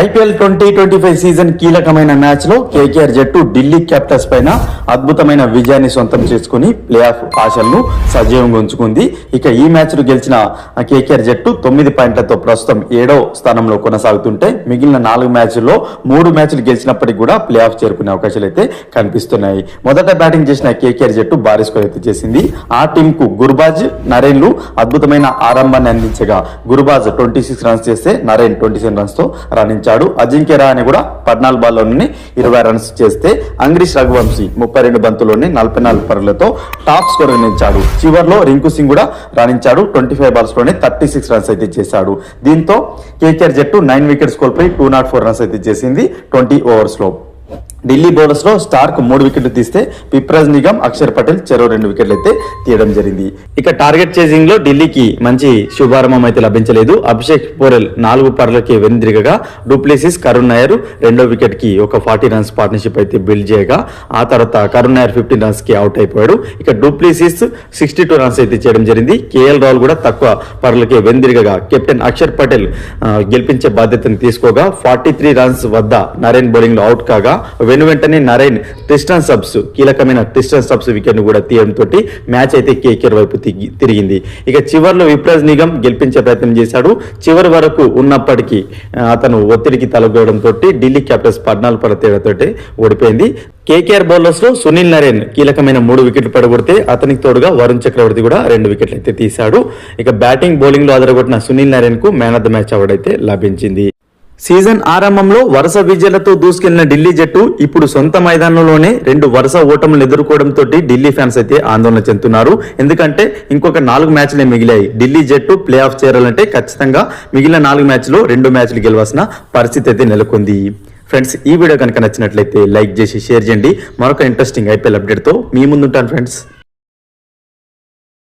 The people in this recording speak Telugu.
ఐపీఎల్ 2025 సీజన్ కీలకమైన మ్యాచ్ లో కేకేఆర్ జట్టు ఢిల్లీ క్యాపిటల్స్ పైన అద్భుతమైన విజయాన్ని సొంతం చేసుకుని ప్లే ఆఫ్ ఆశలను సజీవంగా ఉంచుకుంది. ఇక ఈ మ్యాచ్ ను గెలిచిన కేకేఆర్ జట్టు 9 పాయింట్లతో ప్రస్తుతం 7వ స్థానంలో కొనసాగుతుంటే మిగిలిన 4 మ్యాచ్ల్లో 3 మ్యాచ్లు గెలిచినప్పటికీ కూడా ప్లే ఆఫ్ చేరుకునే అవకాశాలు అయితే కనిపిస్తున్నాయి. మొదట బ్యాటింగ్ చేసిన కేకేఆర్ జట్టు భారీ స్కోర్ అయితే చేసింది. ఆ టీం కు గుర్బాజ్, నరేన్లు అద్భుతమైన ఆరంభాన్ని అందించగా గుర్బాజ్ 26 రన్స్ చేస్తే నరేన్ 27 రన్స్ తో రాణించాడు. అజింక్య రహానే కూడా 14 బాల్లోనే 20 రన్స్ చేస్తే అంగ్రీష్ రఘువంశీ 32 బంతుల్లోనే 44 పరుగులతో టాప్ స్కోర్ నిలిచాడు. చివర్లో రింకు సింగ్ కూడా రాణించాడు. 25 బాల్స్ లోనే 36 రన్స్ అయితే చేశాడు. దీంతో కేకేఆర్ జట్టు 9 వికెట్స్ కోల్పోయి 204 రన్స్ అయితే చేసింది 20 ఓవర్స్ లో. ఢిల్లీ బౌలర్స్ లో స్టార్క్ 3 వికెట్లు తీస్తే పిప్రాజ్ నిగమ్, అక్షర్ పటేల్ చెరో 2 వికెట్లు అయితే తీయడం జరిగింది. ఇక టార్గెట్ చేసింగ్ లో ఢిల్లీకి మంచి శుభారంభం అయితే లభించలేదు. అభిషేక్ పోరెల్ 4 పరుగులకి వెనుదిరగగా డూప్లెసిస్, కరుణ్ నాయర్ 2వ వికెట్ కి ఒక 40 రన్స్ పార్ట్నర్షిప్ అయితే బిల్డ్ చేయగా ఆ తర్వాత కరుణ్ నాయర్ 15 రన్స్ కి అవుట్ అయిపోయాడు. ఇక డూప్లెసిస్ 62 రన్స్ అయితే చేయడం జరిగింది. కేఎల్ రాహుల్ కూడా తక్కువ పరుగులకి వెనుదిరగగా కెప్టెన్ అక్షర్ పటేల్ గెలిపించే బాధ్యతను తీసుకోగా 43 రన్స్ వద్ద నరేన్ బౌలింగ్ లో అవుట్ కాగా వెంటనే నరేన్ ట్రిస్టన్ సబ్స్ కీలకమైన ట్రిస్టన్ సబ్స్ వికెట్ ను కూడా తీయడంతో మ్యాచ్ అయితే కేకేఆర్ వైపు తిరిగింది. ఇక చివర్లో విప్రాజ్ నిగమ్ గెలిపించే ప్రయత్నం చేశాడు. చివరి వరకు ఉన్నప్పటికీ అతను ఒత్తిడికి తలగొవడంతో ఢిల్లీ క్యాపిటల్స్ 14 పరుగుల తేడాతో ఓడిపోయింది. కేకేఆర్ బౌలర్స్ లో సునీల్ నరేన్ కీలకమైన 3 వికెట్లు పడగొడితే అతనికి తోడుగా వరుణ్ చక్రవర్తి కూడా 2 వికెట్లు అయితే తీశాడు. ఇక బ్యాటింగ్, బౌలింగ్ లో అదరగొట్టిన సునీల్ నరేన్ కు man of the match award అయితే లభించింది. సీజన్ ఆరంభంలో వరుస విజయాలతో దూసుకెళ్లిన ఢిల్లీ జట్టు ఇప్పుడు సొంత మైదానంలోనే 2 వరుస ఓటములు ఎదుర్కోవడంతో ఢిల్లీ ఫ్యాన్స్ అయితే ఆందోళన చెందుతున్నారు. ఎందుకంటే ఇంకొక 4 మ్యాచ్లే మిగిలాయి. ఢిల్లీ జట్టు ప్లే ఆఫ్ చేరాలంటే ఖచ్చితంగా మిగిలిన 4 మ్యాచ్లో 2 మ్యాచ్లు గెలవాల్సిన పరిస్థితి అయితే నెలకొంది. ఫ్రెండ్స్, ఈ వీడియో కనుక నచ్చినట్లయితే లైక్ చేసి షేర్ చేయండి. మరొక ఇంట్రెస్టింగ్ ఐపీఎల్ అప్డేట్తో మీ ముందుంటాను ఫ్రెండ్స్.